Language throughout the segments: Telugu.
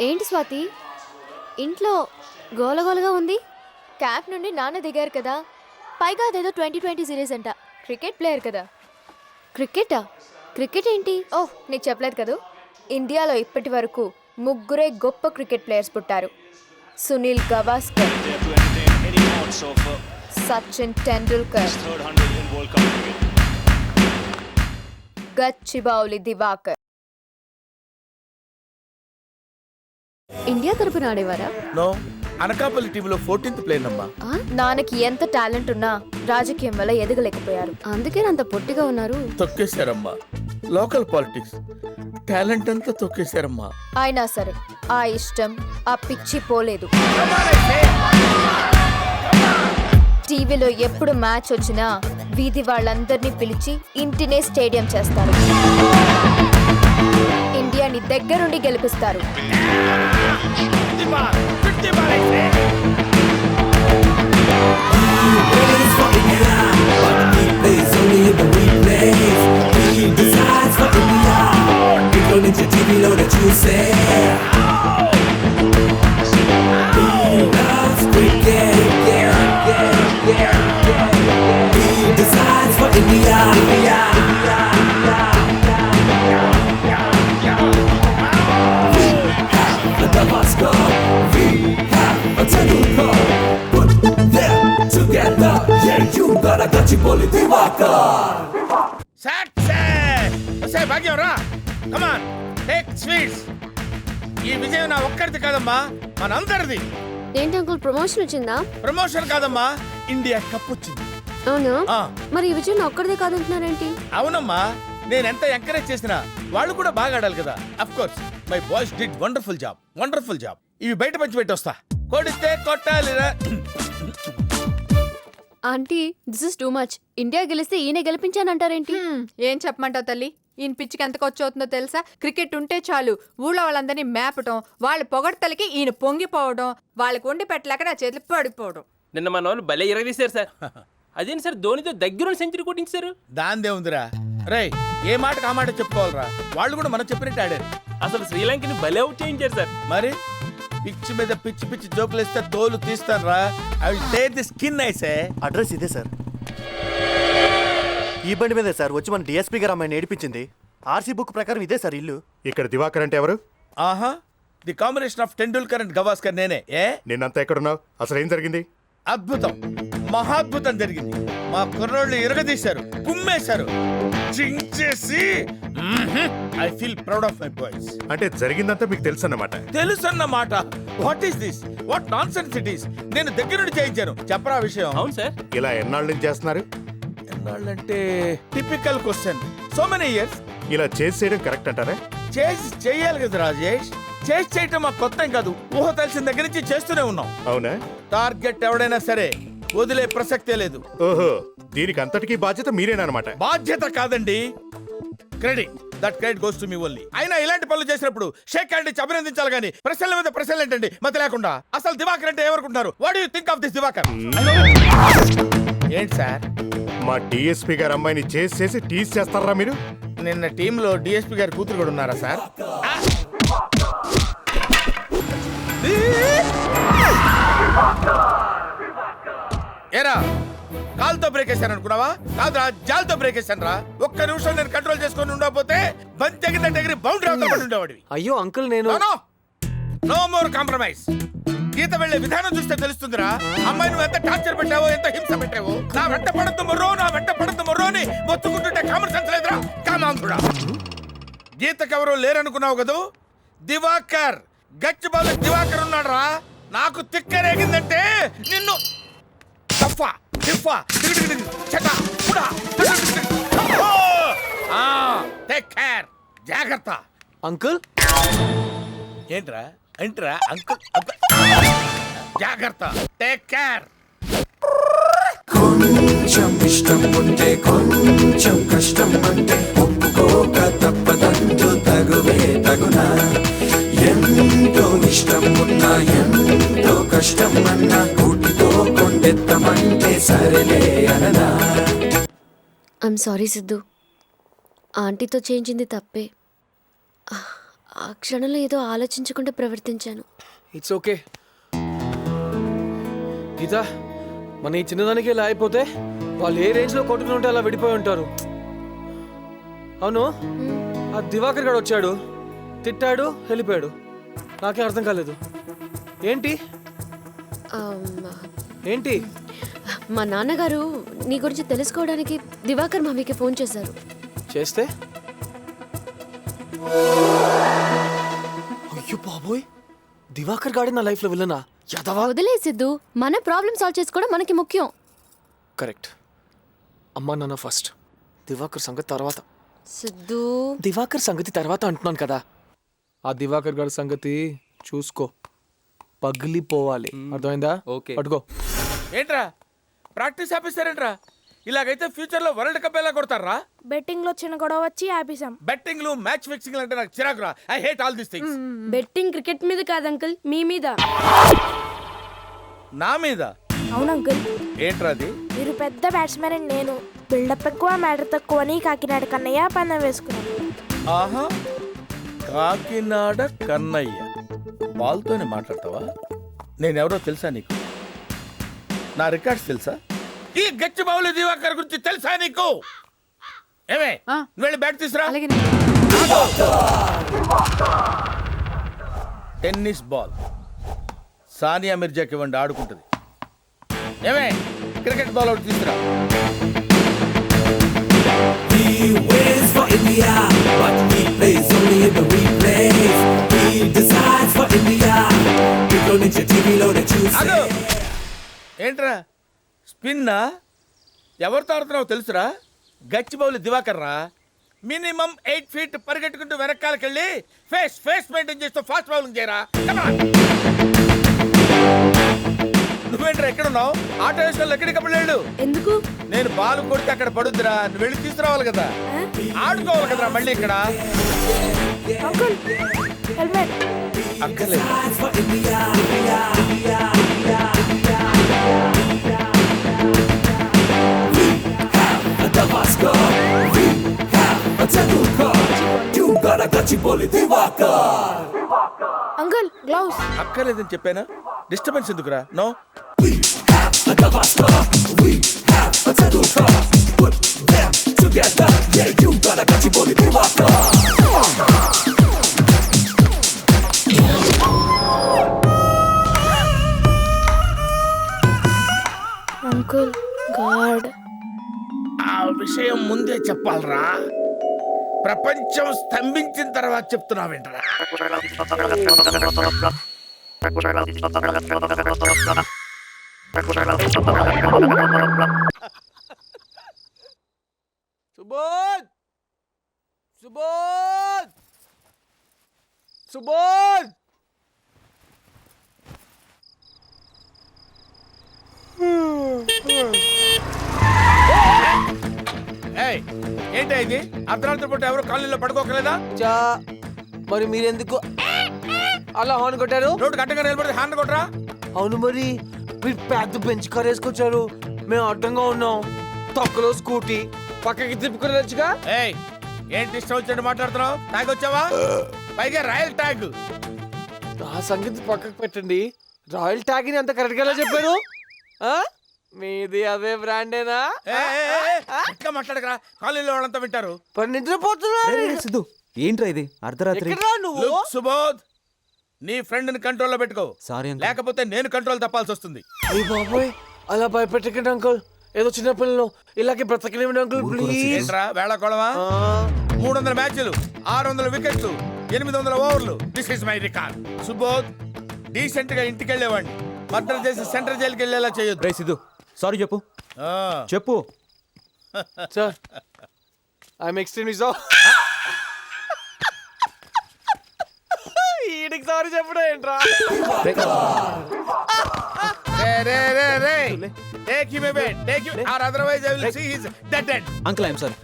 ఏంటి స్వాతి, ఇంట్లో గోలగోలగా ఉంది? క్యాంప్ నుండి నాన్న దిగారు కదా, పైగా అదేదో 2020 సిరీస్ అంట. క్రికెట్ ప్లేయర్ కదా. క్రికెటా? క్రికెట్ ఏంటి? ఓహ్, నీకు చెప్పలేదు కదా. ఇండియాలో ఇప్పటి వరకు ముగ్గురే గొప్ప క్రికెట్ ప్లేయర్స్ పుట్టారు. సునీల్ గవాస్కర్, సచిన్ టెండూల్కర్, గచ్చిబౌలి దివాకర్. ఇండియా తరపున ఆడేవారా? నో, అనకాపల్లి టీంలో 14th ప్లేయర్ అమ్మా. నాన్నకి ఎంత టాలెంట్ ఉన్నా రాజకీయం వల్ల ఎదగలేకపోయారు. అందుకే అంత పొట్టిగా ఉన్నారు. తొక్కేశారమ్మా. లోకల్ పాలిటిక్స్ టాలెంట్ అంతా తొక్కేశారమ్మా. అయినా సరే ఆ ఇష్టం, ఆ పిచ్చి పోలేదు. టీవీలో ఎప్పుడు మ్యాచ్ వచ్చినా వీధి వాళ్ళందరినీ పిలిచి ఇంటినే స్టేడియం చేస్తారు. ఇండియాని దగ్గరుండి గెలిపిస్తారు. ఈ విజయం నా ఒక్కరిది కాదమ్మా, మనందరిది. ఏంటి అంకుల్, ప్రమోషన్ వచ్చిందా? ప్రమోషన్ కాదమ్మా, ఇండియా కప్ వచ్చింది. అవునా? ఆ, మరి ఈ విజయం ఒక్కడిదే కాదంటున్నారేంటి? అవునమ్మా, నేను ఎంత ఎంకరేజ్ చేసినా వాళ్ళు కూడా బాగా ఆడాలి కదా. Of course my boys did wonderful job. ఇవి బయట పంచి పెట్టి వస్తా. కొడితే కొట్టాలిరా. Aunty, this is too much. India గెలిస్తే ఈయన గెలిపించానంటారేంటి? ఏం చెప్పమంటావు తల్లి? ఈయన పిచ్చికి ఎంత ఖర్చు అవుతుందో తెలుసా? క్రికెట్ ఉంటే చాలు ఊళ్ళో వాళ్ళందరినీ మేపటం, వాళ్ళ పొగడ్తలకి ఈయన పొంగిపోవడం, వాళ్ళకి వండి పెట్టలేక నా చేతులు పడిపోవడం. నిన్న మన వాళ్ళు భలే ఇరగదీశారు సార్. అదేంటి సార్, ధోనితో దగ్గర సెంచరీ కొట్టించారు. దాందే ఉందిరా. రేయ్, ఏ మాటకు ఆ మాట చెప్పుకోవాలరా. వాళ్ళు కూడా మనం చెప్పినట్టు ఆడారు. అసలు శ్రీలంకని భలే అవుట్ చేయించారు సార్. మరి పిచ్చి మీద పిచ్చి జోకులు ఇస్తే తోలు తీస్తాను రా. I will take the skin I say. Address ఇదే సార్. ఈ బండి మీదే సార్ వచ్చి మన డిఎస్పీ గారు అమ్మాయిని ఏడిపించింది. ఆర్సీ బుక్ ప్రకారం ఇదే సార్ ఇల్లు. ఇక్కడ దివాకర్ అంటే ఎవరు? ఆహా, the combination of Tendulkar and Gavaskar నేనే. నిన్నంతా ఎక్కడున్నావు? అసలు ఏం జరిగింది? అద్భుతం, మహాద్భుతం జరిగింది. మా కుర్రోళ్ళు ఇరగదీశారు, కుమ్మేశారు, చించేసి. I feel proud of my boys. అంటే జరిగిందంతా మీకు తెలుసు అన్నమాట. తెలుసన్నమాట. What is this? What nonsense it is? నేను దగ్గర నుండి చేయించాను. చెప్పరా విషయం. అవును సార్. ఇలా ఎన్నాళ్ళ నుంచి చేస్తున్నారు? ఎన్నాళ్ళంటే typical question. So many years. ఇలా చేయడం కరెక్ట్ అంటారా? చేయాలి కదా రాజేష్. చేయటం మాకు కొత్త ఏం కాదు. ఊహ తెలిసిన దగ్గర నుంచి చేస్తూనే ఉన్నాం. అవునా? టార్గెట్ ఎవడైనా సరే వదిలే ప్రసక్తే లేదు. ఓహో, దీనికి అంతటికీ బాధ్యత మీరేనమాట. బాధ్యత కాదండి, credit. That credit goes to me only. అయినా ఇలాంటి పనులు చేసినప్పుడు షేక్ హ్యాండ్ ఇచ్చి అభినందించాలి కానీ ప్రశ్నల మీద ప్రశ్నలు ఏంటండి మతి లేకుండా. అసలు దివాకర్ అంటే ఎవరుకుంటున్నారు? What do you think of this Divakar? ఏంటి సార్, మా డిఎస్పీ గారు అమ్మాయిని చేసి టీజ్ చేస్తారా మీరు? నిన్న టీంలో డిఎస్పీ గారి కూతురు కూడా ఉన్నారా సార్? ఏరా, కాలుతో బ్రేక్ వేసాను అనుకున్నావా? కాదురా, జాలతో బ్రేక్ వేసాను రా. ఒక్క నిమిషం నేను కంట్రోల్ చేసుకొని ఉండకపోతే బంతి ఎగిరి బౌండరీ అవుతా ఉండేవాడివి. అయ్యో అంకుల్, నేను నో మోర్ కాంప్రమైజ్. గీత వెళ్లే విధానం చూస్తే తెలుస్తుందిరా. అమ్మాయి నువ్వు ఎంత టార్చర్ పెట్టావో, ఎంత హింస పెట్టావో. నా వెంట పడుతు మొర్రో అని మొత్తుకుంటుంటే కామన్ సెన్స్ లేదురా. కామాంధుడా, గీతకెవరో లేరనుకున్నావు కదూ? దివాకర్, గచ్చిబౌలి దివాకర్ ఉన్నాడు రా. నాకు తిక్కరేగిందంటే నిన్ను జాగ్రత్త. అంకుల్ ఏంట్రా అంకుల్? జాగ్రత్త, టేక్ కేర్. కొంచెం ఇష్టం ఉంటే కొంచెం కష్టం అంటే ఒప్పుకోక తప్పదంటూ తగువే తగునా. ఎంతో ఇష్టం ఉన్నా ఎంతో కష్టం అన్నా కూటితో కొండెత్తమంటే సరేలే అననా. ఐమ్ సారీ సిద్ధు, ఆంటీతో చేయించింది తప్పే. ఆ క్షణంలో ఏదో ఆలోచించకుండా ప్రవర్తించాను. It's okay. గీత, మన ఈ చిన్నదానికి ఇలా అయిపోతే వాళ్ళు ఏ రేంజ్లో కొట్టుకుని ఉంటే అలా విడిపోయి ఉంటారు. అవును, ఆ దివాకర్ గారు వచ్చాడు, తిట్టాడు, వెళ్ళిపోయాడు. నాకేం అర్థం కాలేదు. ఏంటి ఏంటి? మా నాన్నగారు నీ గురించి తెలుసుకోవడానికి దివాకర్ మమ్మీకి ఫోన్ చేశారు. చేస్తే అయ్యో బాబోయ్, దివాకర్ గాడి నా లైఫ్లో విలనా? యాదవా. వదిలే సిద్ధు, మన ప్రాబ్లం సాల్వ్ చేసుకోవడం మనకి ముఖ్యం. కరెక్ట్. అమ్మా నాన్న ఫస్ట్, దివాకర్ సంగతి తర్వాత. సిద్ధు, దివాకర్ సంగతి తర్వాత అంటున్నాను కదా. ఆ దివాకర్ గారి సంగతి చూసుకో, పగిలిపోవాలి. అర్థమైందా? ఓకే. పట్టుకో. ఏంట్రా ప్రాక్టీస్ ఆపేస్తారేంట్రా? ఇలాగైతే ఫ్యూచర్ లో వరల్డ్ కప్ ఎలా కొడతారా? బెట్టింగ్ లో చిన్న గొడవ వచ్చి ఆపేసాం. బెట్టింగ్లు మ్యాచ్ ఫిక్సింగ్ అంటే నాకు చిరాకురా. I hate all this things. Betting cricket మీద కాదు అంకుల్, మీ మీద. నా మీద? అవును అంకుల్. ఏంట్రా అది? మీరు పెద్ద బ్యాట్స్మెన్ అని నేను, బిల్డప్ ఎక్కువ మ్యాటర్ తక్కువ అని కాకినాడ కన్నయ్య పందెం వేసుకున్నాను. ఆహా, కాకినాడ కన్నయ్య. బాల్తోనే మాట్లాడతావా? నేనెవరో తెలుసా నీకు? నా రికార్డ్స్ తెలుసా? ఈ గచ్చిబౌలి దివాకర్ గురించి తెలుసా నీకు? ఏమే, నువ్వు వెళ్ళి బ్యాట్ తీసురా. అలాగే. టెన్నిస్ బాల్ సానియా మిర్జాకి ఇవ్వండి, ఆడుకుంటుంది. ఏమే, క్రికెట్ బాల్ ఒకటి తీసుకురా. He wins for India, but he plays only in the replays. He decides for India. ఇంట్లో నుంచి టీవీలోనే చూసి. అదో ఏంట్రా స్పిన్నా? ఎవరితో ఆడుతున్నావు తెలుసురా? గచ్చిబౌలి దివాకర్ రా. మినిమం 8 feet పరిగెట్టుకుంటూ వెనకాలకెళ్ళి ఫేస్ మెయింటైన్ చేస్తూ ఫాస్ట్ బౌలింగ్ చేయరా. నువ్వేంట్రా ఎక్కడున్నావు? ఆటో వేసుకొని ఎక్కడికి కప్పుడు లేడు. ఎందుకు? నేను బాల్ కొడితే అక్కడ పడుద్దిరా, నువ్వు వెళ్ళి తీసుకురావాలి కదా, ఆడుకోవాలి కదరా మళ్ళీ ఇక్కడ. Uncle helmet. అక్కర్లేదు. Decides for India. We have a Tabasco. We have a Tendulkar. You got a Gachibowli Divakar. Uncle gloves. అక్కర్లేదని చెప్పానా? డిస్టర్బెన్స్ ఎందుకురా? No. We have a Tabasco. We have a Tendulkar. Put them together. Yeah, you got a Gachibowli Divakar. Uncle God. ఆ విషయం ముందే చెప్పాలరా? ప్రపంచం స్తంభించిన తర్వాత చెప్తున్నావేంట్రా? సుబోధ్, సుబోధ్, సుబోధ్. ఏయ్, ఏంటా ఇది? అర్ధరాత్రి పూట ఎవరు కాలనీలో పడుకోకలేదా? చా, మరి మీరెందుకు అలా హార్న్ కొట్టారు? రోడ్డు గడ్డంగా నిలబడితే హ్యాండ్ కొట్టరా? అవును, మరి మీరు పెద్ద బెంచ్ కార్ వేసుకొచ్చారు, మేము అడ్డంగా ఉన్నాం. తొక్కలో స్కూటీ పక్కకి తిప్పుకునేచ్చుగా. ఏయ్, ఏంటి ఇష్టం వచ్చినట్టు మాట్లాడుతున్నావు? ట్యాగ్ వచ్చావా? పైగా రాయల్ ట్యాగ్. ఆ సంగతి పక్కకు పెట్టండి, రాయల్ ట్యాగ్ ని అంత కరెక్ట్ గా ఎలా చెప్పారు? ఆ? మీది అదే బ్రాండేనా? ఇంకా మాట్లాడకరా, కాలనీలో వాళ్ళంతా వింటారు. మరి నిద్రపోతున్నారు. సిద్ధు, ఏంట్రా ఇది అర్ధరాత్రి? ఎక్కడ్రా నువ్వు? లుక్ సుబోధ్, నీ ఫ్రెండ్ ని కంట్రోల్లో పెట్టుకో. Sorry uncle. లేకపోతే నేను కంట్రోల్ తప్పాల్సి వస్తుంది. అయ్య బాబోయ్, అలా భయపెట్టకండి అంకుల్. ఏదో చిన్న పిల్లలు ఇలాగే బ్రతకలేమండి అంకుల్, ప్లీజ్. ఏంట్రా వేళకోళమా? 300 మ్యాచ్లు, 600 వికెట్లు, 800 ఓవర్లు. This is my record. Subodh, decent గా ఇంటికి వెళ్ళేవాడిని మర్డర్ చేసి సెంట్రల్ జైలుకి వెళ్ళేలా చేయొద్దు. రే సిద్ధు, సారీ చెప్పు. ఆ. చెప్పు. Sir, I'm extremely sorry. ఈడికి సారీ చెప్పడం ఏంట్రా? Take him away, take him, or otherwise I will see his dead end. Uncle I'm sorry,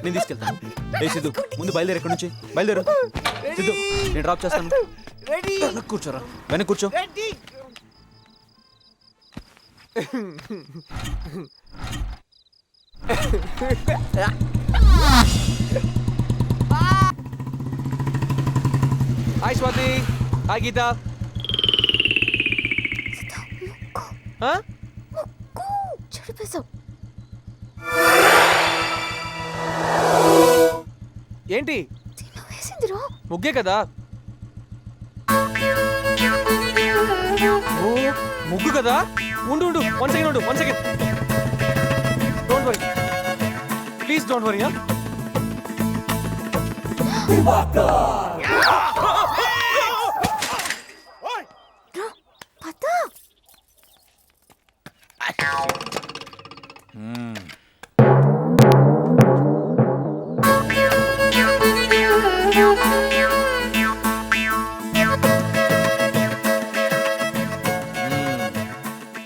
నేను తీసుకెళ్తాను. రే సిద్ధు, ముందు బయలుదేరు, ఎక్కడి నుంచి బయలుదేరు. సిద్ధు, నేను డ్రాప్ చేస్తాను. వెనక్కి కూర్చోరా, వెనక్కి కూర్చో. హాయ్ స్వాతి, హాయ్ గీత. ఆ? చెడిపేశావు. ఏంటి వేసిందిరా. ముగ్గే కదా? ఓ, ముగ్గు కదా? ఉండు 1 సెకండ్ ఉండు, 1 second. Don't worry, please don't worry. పద.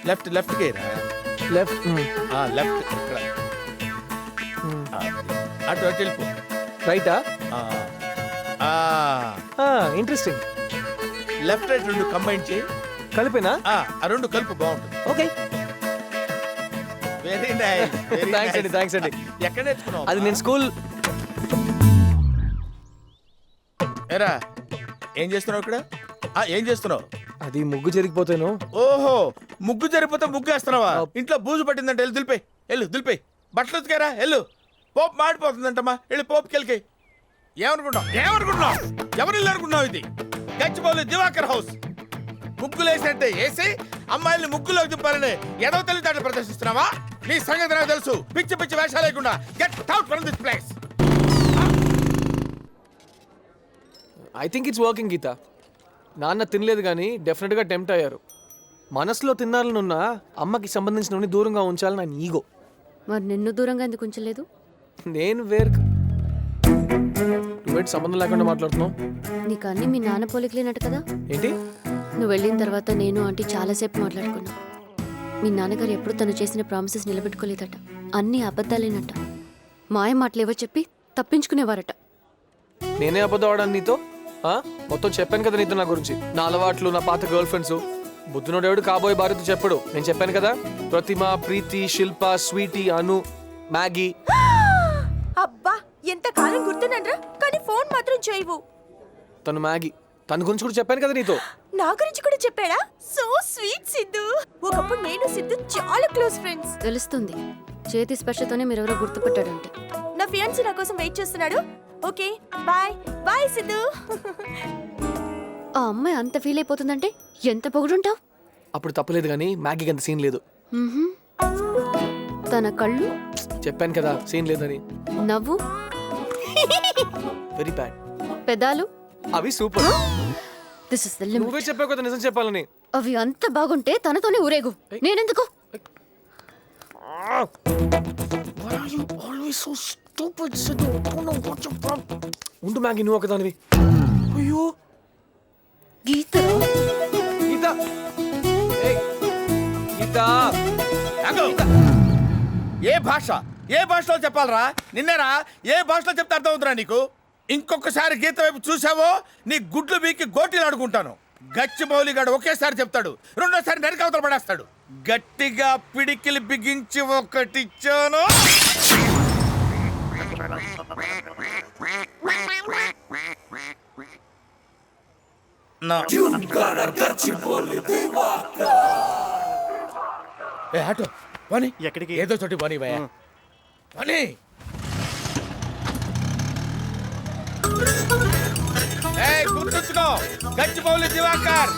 లెఫ్ట్ లెఫ్ట్ గేరా లెఫ్ట్. లెఫ్ట్ ఇక్కడ అటు అటు వెళ్ళిపో. రైటా? ఇంట్రెస్టింగ్. లెఫ్ట్ రైట్ రెండు కంబైన్ చేయి. కలిపేనా? ఆ రెండు కలుపు బాగుంటుంది. Okay, very nice. థ్యాంక్స్ అండి. ఎక్కడ నేర్చుకున్నావు? అది నేను స్కూల్. ఏరా ఏం చేస్తున్నావు ఇక్కడ? ఏం చేస్తున్నావు? అది ముగ్గు జరిగిపోతాను. ఓహో, ముగ్గు జరిగిపోతే ముగ్గు వేస్తున్నావా? ఇంట్లో బూజు పట్టిందంటే వెళ్ళి దులిపే. దులిపే. బట్టలు ఉతికారా? పోపు మాడిపోతుందంటమ్మా. పోపుకి వెళ్ళి. ఏమనుకుంటున్నావు? ఎవరు ఇల్లు అనుకున్నావు? ఇది గచ్చిబౌలి దివాకర్ హౌస్. ముగ్గులు వేసినట్టే వేసి అమ్మాయిల్ని ముగ్గులోకి దింపాలని ఎడవ తెలివితేటలు ప్రదర్శిస్తున్నావా? నీ సంగతి నాకు తెలుసు. పిచ్చి పిచ్చి వేషాలు లేకుండా get out from this place. I think it's working Geetha. నాన్న తినలేదు కానీ డెఫినెట్గా టెంప్ట్ అయ్యారు. మనసులో తినాలనున్న అమ్మకి సంబంధించినవన్నీ దూరంగా ఉంచాలని నా ఈగో. మరి నిన్ను దూరంగా ఎందుకు ఉంచలేదు? నేను వేరు. నువ్వేంటి సంబంధం లేకుండా మాట్లాడుతున్నావు? నీకు అన్ని మీ నాన్న పోలికలేనట్టు కదా. ఏంటి? నువ్వు వెళ్ళిన తర్వాత నేను ఆంటీ చాలాసేపు మాట్లాడుకున్నాం. మీ నాన్నగారు ఎప్పుడు తను చేసిన ప్రామిసెస్ నిలబెట్టుకోలేదట. అన్నీ అబద్ధాలేనట. మాయ మాటలేవో చెప్పి తప్పించుకునేవారట. నేనే అబద్ధం ఆడాను నీతో? మొత్తం చెప్పాను కదా నీతో నా గురించి, నా అలవాట్లు, నా పాత గర్ల్ ఫ్రెండ్స్. బుద్ధునోడేవాడు కాబోయే భార్యతో చెప్పడు. నేను చెప్పాను కదా, ప్రతిమ, ప్రీతి, శిల్ప, స్వీటీ, అను, మ్యాగీ. అబ్బా ఎంత కాలం గుర్తున్నానరా, కానీ ఫోన్ మాత్రం చేయవు. తను మ్యాగీ. తన గురించి కూడా చెప్పాను కదా నీతో. నా గురించి కూడా చెప్పాడా? So sweet Siddhu. ఒకప్పుడు నేను సిద్ధు చాలా క్లోజ్ ఫ్రెండ్స్. తెలుస్తుంది, చేతి స్పర్శతోనే మీరెవరో గుర్తుపట్టాడంటే. నా ఫియాన్సీ నా కోసం వెయిట్ చేస్తున్నాడు. Okay bye bye Siddhu. ఆ అమ్మాయి అంత ఫీల్ అయిపోతుందంటే ఎంత పొగుడుంటావు? అప్పుడు తప్పలేదు కానీ మ్యాగీకి అంత సీన్ లేదు. తన కళ్ళు. చెప్పాను కదా సీన్ లేదని. నవ్వు. Very bad. పెదాలు. అవి super. This is the limit. నువ్వే చెప్పావు కదా నిజం చెప్పాలని. అవి అంత బాగుంటే తనతోనే ఊరేగు. నేనెందుకు? ఉండు మ్యాగీ, నువ్వు ఒకదానివి. అయ్యో గీత. గీత, గీత. ఏ భాషలో చెప్పాలరా? నిన్నేరా? ఏ భాషలో చెప్తే అర్థం అవుతురా నీకు? ఇంకొకసారి గీత వైపు చూసావో నీ గుడ్లు బీకి గోటీలు ఆడుకుంటాను. గచ్చిబౌలిగాడు ఒకేసారి చెప్తాడు, రెండోసారి నరికి అవతల పడేస్తాడు. గట్టిగా పిడికిలి బిగించి ఒకటిచ్చాను. ఆటో పని ఎక్కడికి? ఏదో చోటి పని భయ పని. గుర్తుంచుకో, గచ్చిబౌలి దివాకర్.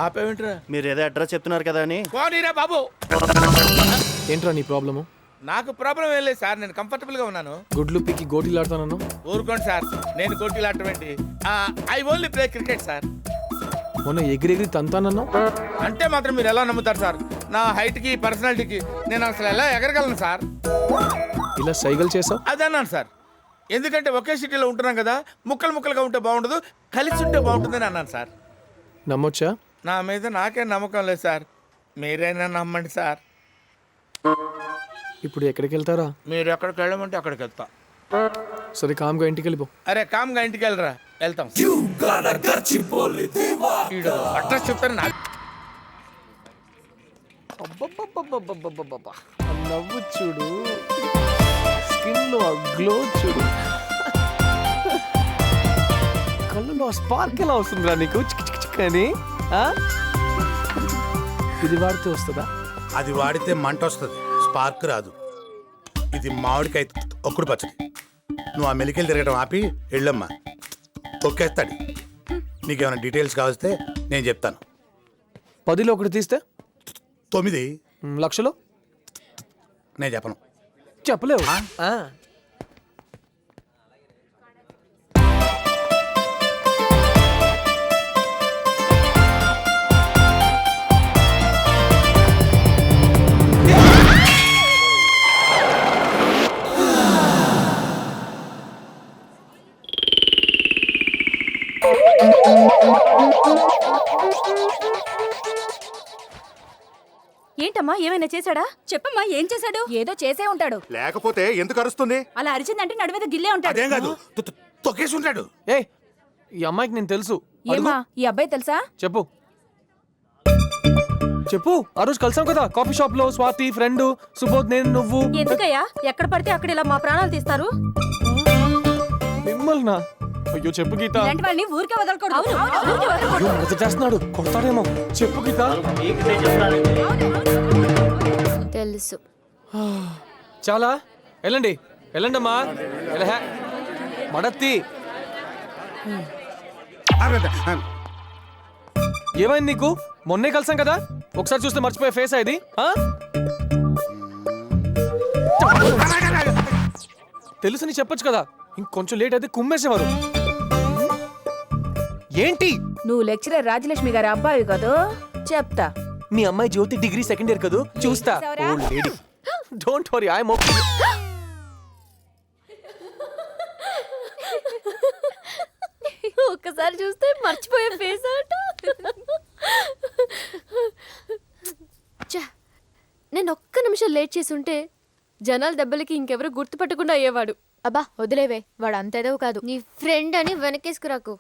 ఆపేమింట్రా? మీరు ఏదో అడ్రస్ చెప్తున్నారు కదా అని. పోనీరా బాబు. ఏంట్రా నీ ప్రాబ్లము? నాకు ప్రాబ్లం ఏం లేదు సార్, నేను కంఫర్టబుల్ గా ఉన్నాను. గుడ్లు పిక్కి గోటీలు ఆడతాను. ఊరుకోండి సార్, నేను గోటీలు ఆడటం ఏంటి? I only play cricket sir. మొన్న ఎగిరెగిరి తంతానన్నా అంటే మాత్రం మీరు ఎలా నమ్ముతారు సార్? నా హైట్ కి పర్సనాలిటీకి నేను అసలు ఎలా ఎగరగలను సార్? ఇలా సైకిల్ చేసావు? అదన్నాను సార్, ఎందుకంటే ఒకే సిటీలో ఉంటున్నాం కదా, ముక్కలు ముక్కలుగా ఉంటే బాగుండదు, కలిసి ఉంటే బాగుంటుందని అన్నాను సార్. నమ్మొచ్చా? నా మీద నాకే నమ్మకం లేదు సార్, మీరైనా నమ్మండి సార్. ఇప్పుడు ఎక్కడికి వెళ్తారా? మీరు ఎక్కడికి వెళ్ళమంటే అక్కడికి వెళ్తా. సరే కామ్గా ఇంటికి వెళ్ళిపో. అరే కామ్గా ఇంటికి వెళ్ళరా, వెళ్తాం. అడ్రస్ చెప్తాను నాకు. నవ్వు చూడు, స్కిన్ లో గ్లో చూడు. అవును స్పార్క్ ఎలా వస్తుందిరా నీకు చిక్ చిక్ చిక్ అని ఆ? ఇది వాడితే వస్తుందా? అది వాడితే మంట వస్తుంది, స్పార్క్ రాదు. ఇది మామిడికాయ ఒక్కడు పచ్చడి. నువ్వు ఆ మెలికలు తిరగడం ఆపి వెళ్ళమ్మా, తొక్కేస్తాడు. నీకేమైనా డీటెయిల్స్ కావస్తే నేను చెప్తాను. 10లో ఒకటి తీస్తే 9 లక్షలు నేను చెప్పను. చెప్పలేవు. ఆ. ఏంటమ్మా ఏమైనా చేశాడా? చెప్పమ్మా ఏం చేశాడు? ఏదో చేసే ఉంటాడు. లేకపోతే ఎందుకు అరుస్తుంది? అలా అరిచిందంటే నడుమీద గిల్లే ఉంటాడు. అదేం కాదు, తొక్కేసి ఉంటాడు. ఏయ్ ఈ అమ్మాయికి నేను తెలుసు. ఏమా ఈ అబ్బాయి తెలుసా? చెప్పు చెప్పు. ఆ రోజు కలిసాం కదా కాఫీ షాప్ లో, స్వాతి ఫ్రెండ్, సుబోధ్, నేను, నువ్వు. ఎందుకయ్యా ఎక్కడ పడితే అక్కడ ఇలా మా ప్రాణాలు తీస్తారు? మిమ్మల్నా? అయ్యో చెప్పు గీత. ఇలాంటి వాళ్ళని ఊరికే వదలకూడదు. అయ్యో మరద చేస్తున్నాడు, కొడతాడేమో. చెప్పు గీత. తెలుసు. చాలా వెళ్ళండి వెళ్ళండి అమ్మా. మడత్తి ఏమైంది నీకు? మొన్నే కలిసాం కదా, ఒకసారి చూస్తే మర్చిపోయే ఫేస్ ఇది. తెలుసని చెప్పొచ్చు కదా, ఇంకొంచెం లేట్ అయితే కుమ్మేసేవారు. ఏంటి? నువ్వు లెక్చరర్ రాజలక్ష్మి గారి అబ్బాయి కదా, చెప్తా. మీ అమ్మాయి జ్యోతి డిగ్రీ సెకండ్ ఇయర్ కదా, చూస్తా. Don't worry, I'm okay. ఒక్కసారి చూస్తే మర్చిపోయే ఫేస్ అట. నేను ఒక్క నిమిషం లేట్ చేసి ఉంటే జనాల దెబ్బలకి ఇంకెవరు గుర్తుపట్టకుండా అయ్యేవాడు. అబ్బా వదిలేవే, వాడు అంతేదో కాదు. నీ ఫ్రెండ్ అని వెనకేసుకురాకు.